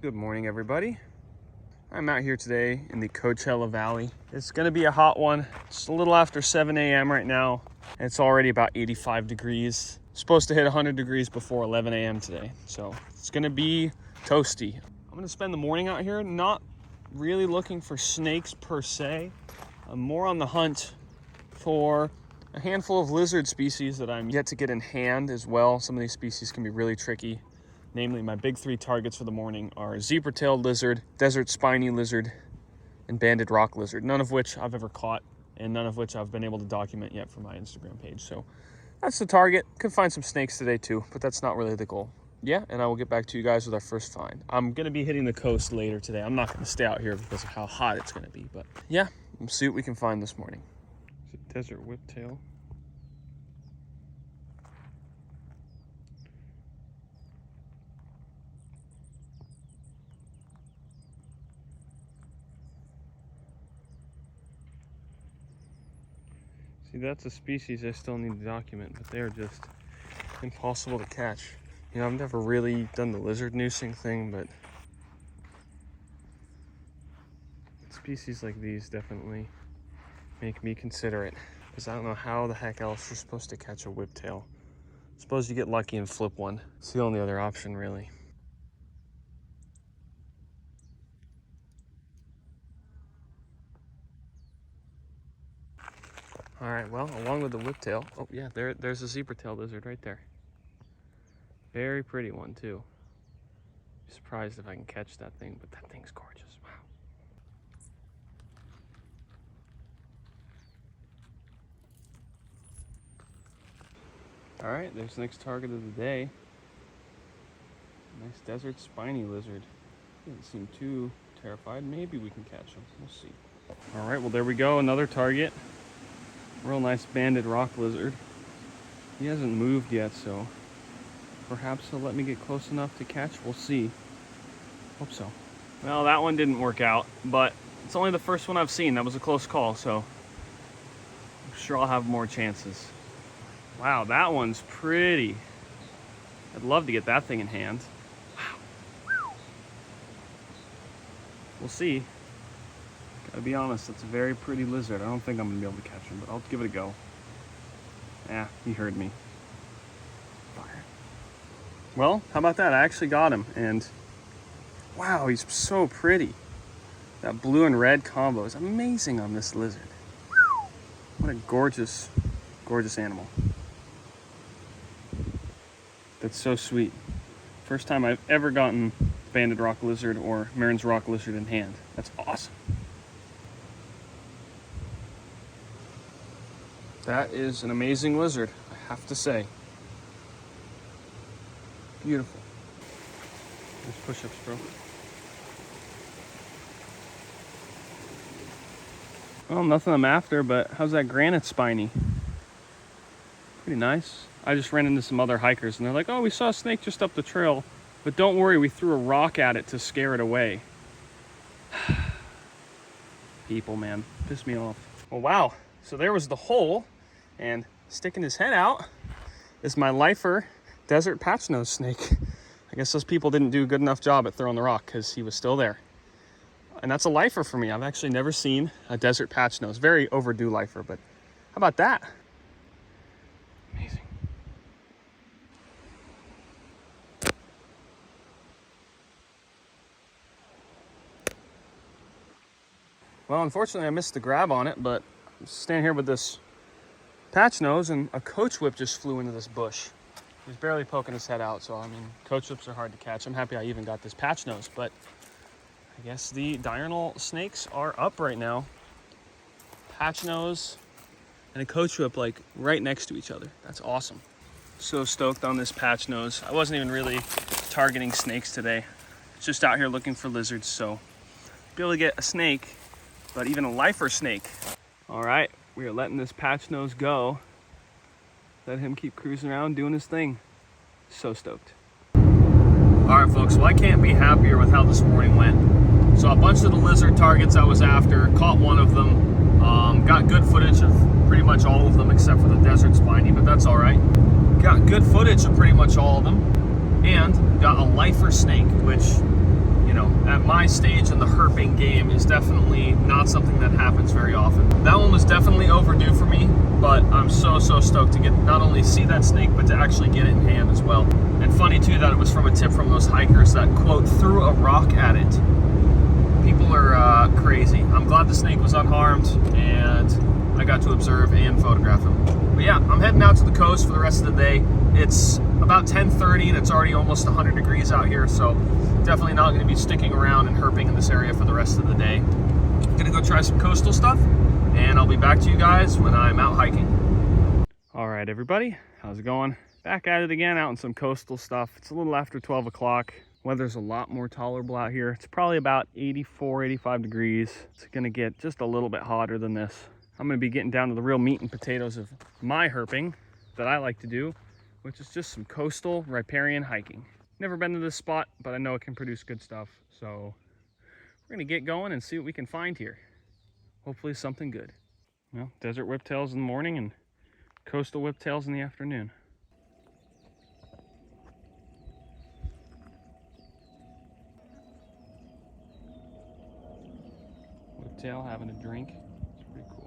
Good morning, everybody. I'm out here today in the Coachella Valley. It's gonna be a hot one. It's a little after 7 a.m. right now. And it's already about 85 degrees. It's supposed to hit 100 degrees before 11 a.m. today. So it's gonna be toasty. I'm gonna spend the morning out here, not really looking for snakes per se. I'm more on the hunt for a handful of lizard species that I'm yet to get in hand as well. Some of these species can be really tricky. Namely, my big three targets for the morning are zebra-tailed lizard, desert spiny lizard, and banded rock lizard, none of which I've ever caught and none of which I've been able to document yet for my Instagram page. So that's the target. Could find some snakes today too, but that's not really the goal. Yeah, and I will get back to you guys with our first find. I'm gonna be hitting the coast later today. I'm not gonna stay out here because of how hot it's gonna be, but yeah, we'll see what we can find this morning. It's a desert whiptail. See, that's a species I still need to document, but they're just impossible to catch. You know, I've never really done the lizard noosing thing, but species like these definitely make me consider it, because I don't know how the heck else you're supposed to catch a whiptail. Suppose you get lucky and flip one. It's the only other option, really. All right, well, along with the whiptail, oh yeah, there's a zebra-tail lizard right there. Very pretty one too. Surprised if I can catch that thing, but that thing's gorgeous. Wow. All right, there's the next target of the day. Nice desert spiny lizard. Doesn't seem too terrified. Maybe we can catch him. We'll see. All right, well, there we go. Another target. Real nice banded rock lizard. He hasn't moved yet, so perhaps he'll let me get close enough to catch. We'll see. Hope so. Well, that one didn't work out, but it's only the first one I've seen. That was a close call, so I'm sure I'll have more chances. Wow, that one's pretty. I'd love to get that thing in hand. Wow. We'll see. Gotta be honest, it's a very pretty lizard. I don't think I'm gonna be able to catch him, but I'll give it a go. Yeah, he heard me. Fire. Well, how about that? I actually got him, and wow, he's so pretty. That blue and red combo is amazing on this lizard. What a gorgeous, gorgeous animal. That's so sweet. First time I've ever gotten banded rock lizard or Marin's rock lizard in hand. That's awesome. That is an amazing lizard, I have to say. Beautiful. There's push-ups, bro. Well, nothing I'm after, but how's that granite spiny? Pretty nice. I just ran into some other hikers and they're like, oh, we saw a snake just up the trail, but don't worry, we threw a rock at it to scare it away. People, man, piss me off. Well, wow, so there was the hole. And sticking his head out is my lifer desert patchnose snake. I guess those people didn't do a good enough job at throwing the rock because he was still there. And that's a lifer for me. I've actually never seen a desert patchnose. Very overdue lifer, but how about that? Amazing. Well, unfortunately I missed the grab on it, but I'm standing here with this Patchnose, and a coach whip just flew into this bush. He's barely poking his head out, so I mean, coach whips are hard to catch. I'm happy I even got this Patchnose, but I guess the diurnal snakes are up right now. Patchnose and a coach whip like right next to each other. That's awesome. So stoked on this Patchnose. I wasn't even really targeting snakes today. Just out here looking for lizards, so be able to get a snake, but even a lifer snake. All right. We are letting this Patchnose go. Let him keep cruising around doing his thing. So stoked. All right, folks, well, I can't be happier with how this morning went. So a bunch of the lizard targets I was after, caught one of them. Got good footage of pretty much all of them except for the desert spiny, but that's all right. Got good footage of pretty much all of them. And got a lifer snake, which, you know, at my stage in the herping game is definitely not something that happens very often. That one was definitely overdue for me, but I'm so stoked to get not only see that snake, but to actually get it in hand as well. And funny too that it was from a tip from those hikers that, quote, threw a rock at it. People are crazy. I'm glad the snake was unharmed and I got to observe and photograph him. But yeah, I'm heading out to the coast for the rest of the day. It's about 10:30 and it's already almost 100 degrees out here, so definitely not going to be sticking around and herping in this area for the rest of the day. I'm going to go try some coastal stuff, and I'll be back to you guys when I'm out hiking. All right, everybody, how's it going? Back at it again, out in some coastal stuff. It's a little after 12 o'clock. Weather's a lot more tolerable out here. It's probably about 84, 85 degrees. It's going to get just a little bit hotter than this. I'm going to be getting down to the real meat and potatoes of my herping that I like to do, which is just some coastal riparian hiking. Never been to this spot, but I know it can produce good stuff. So we're gonna get going and see what we can find here. Hopefully something good. Well, desert whiptails in the morning and coastal whiptails in the afternoon. Whiptail having a drink. It's pretty cool.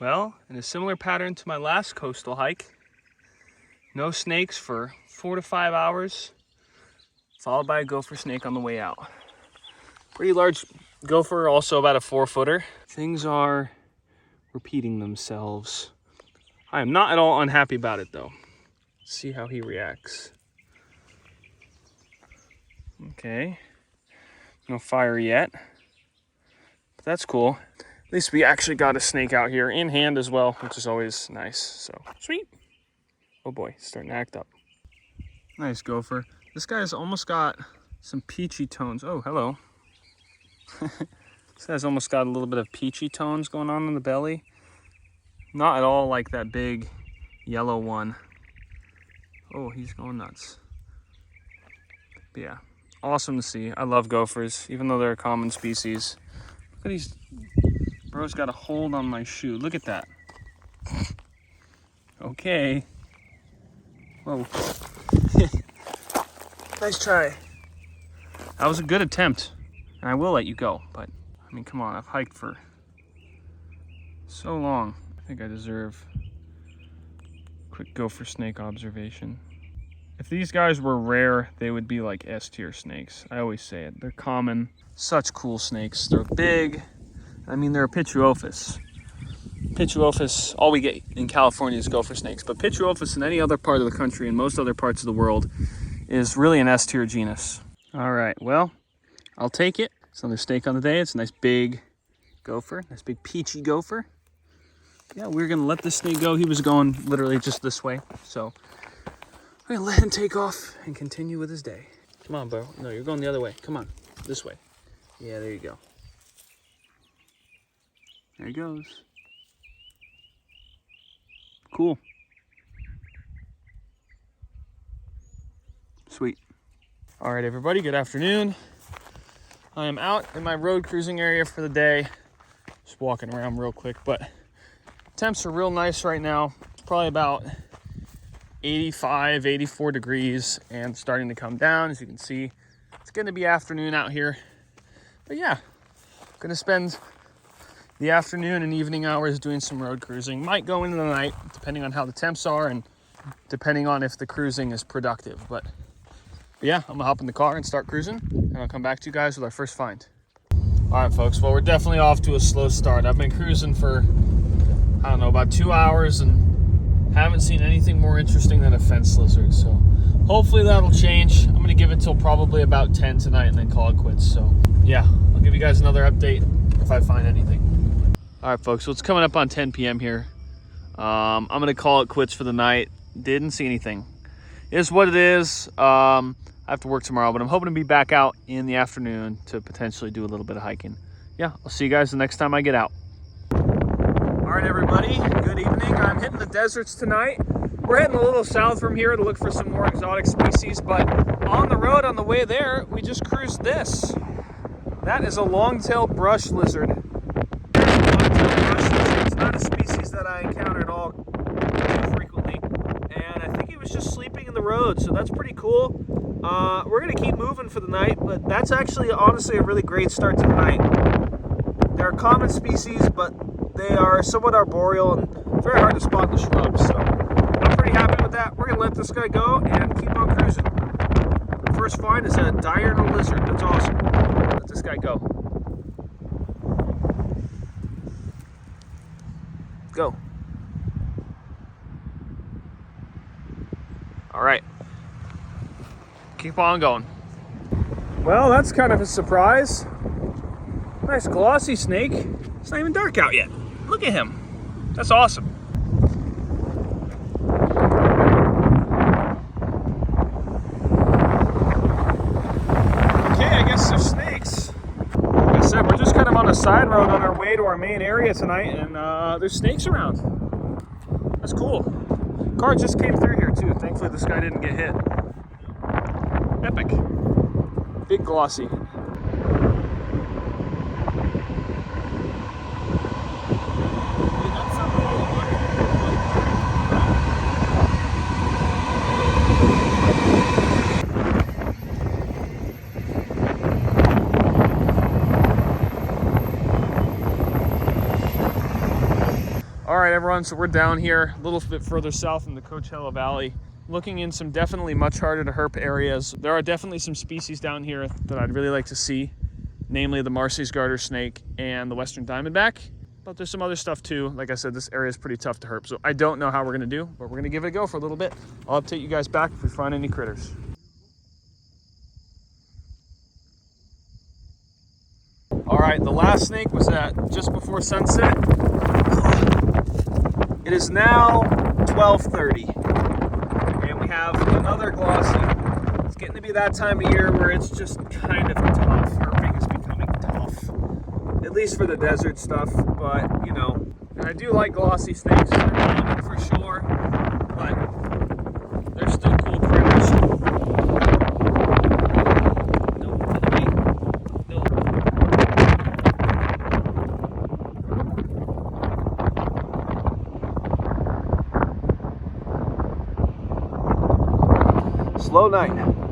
Well, in a similar pattern to my last coastal hike, no snakes for 4 to 5 hours, followed by a gopher snake on the way out. Pretty large gopher, also about a 4-footer. Things are repeating themselves. I am not at all unhappy about it though. Let's see how he reacts. Okay, no fire yet, but that's cool. At least we actually got a snake out here in hand as well, which is always nice. So sweet. Oh boy, he's starting to act up. Nice gopher. This guy's almost got some peachy tones. Oh, hello. This guy's almost got a little bit of peachy tones going on in the belly. Not at all like that big yellow one. Oh, he's going nuts. But yeah, awesome to see. I love gophers, even though they're a common species. Look at these. Bro's got a hold on my shoe. Look at that. Okay. Whoa. Nice try. That was a good attempt. And I will let you go, but I mean, come on, I've hiked for so long. I think I deserve a quick gopher snake observation. If these guys were rare, they would be like S-tier snakes. I always say it. They're common. Such cool snakes. They're big. I mean, they're a Pitchuophis. Pitchuophis, all we get in California is gopher snakes, but Pitchuophis in any other part of the country and most other parts of the world is really an S-tier genus. All right, well, I'll take it. It's another snake on the day. It's a nice big gopher, nice big peachy gopher. Yeah, we're gonna let this snake go. He was going literally just this way, so we're gonna let him take off and continue with his day. Come on, bro. No, you're going the other way. Come on, this way. Yeah, there you go. There he goes. Cool. Sweet. All right, everybody, good afternoon. I am out in my road cruising area for the day. Just walking around real quick, but temps are real nice right now. It's probably about 85, 84 degrees and starting to come down. As you can see, it's gonna be afternoon out here. But yeah, I'm gonna spend the afternoon and evening hours doing some road cruising. Might go into the night, depending on how the temps are and depending on if the cruising is productive. But yeah, I'm gonna hop in the car and start cruising, and I'll come back to you guys with our first find. All right, folks, well, we're definitely off to a slow start. I've been cruising for, I don't know, about 2 hours and haven't seen anything more interesting than a fence lizard. So hopefully that'll change. I'm gonna give it till probably about 10 tonight and then call it quits. So yeah, I'll give you guys another update if I find anything. All right, folks, so it's coming up on 10 p.m. here. I'm gonna call it quits for the night. Didn't see anything. is what it is. I have to work tomorrow, but I'm hoping to be back out in the afternoon to potentially do a little bit of hiking. Yeah, I'll see you guys the next time I get out. All right, everybody, good evening. I'm hitting the deserts tonight. We're heading a little south from here to look for some more exotic species, but on the road on the way there, we just cruised this. That is a longtail brush lizard. It's not a species that I encounter at all frequently, and I think it was just sleeping in the road, so that's pretty cool. We're gonna keep moving for the night, but that's actually honestly a really great start to the night. They're a common species, but they are somewhat arboreal and very hard to spot in the shrubs, so I'm pretty happy with that. We're gonna let this guy go and keep on cruising. First find is a diurnal lizard. That's awesome. Let this guy go. Go. All right. Keep on going. Well, that's kind of a surprise. Nice glossy snake. It's not even dark out yet. Look at him. That's awesome. Okay, I guess there's snakes. Like I said, we're just kind of on a side road on our way to our main area tonight, and there's snakes around. That's cool. Car just came through here too. Thankfully this guy didn't get hit. Epic. Big glossy. All right, everyone, so we're down here a little bit further south in the Coachella Valley, looking in some definitely much harder to herp areas. There are definitely some species down here that I'd really like to see, namely the Marcy's garter snake and the western diamondback. But there's some other stuff too. Like I said, this area is pretty tough to herp, so I don't know how we're gonna do, but we're gonna give it a go for a little bit. I'll update you guys back if we find any critters. All right, the last snake was at just before sunset. It is now 12:30, and we have another glossy. It's getting to be that time of year where it's just kind of tough. Herping is becoming tough, at least for the desert stuff, but you know, and I do like glossy snakes, they're common for sure, but they're still cool critters. Slow night.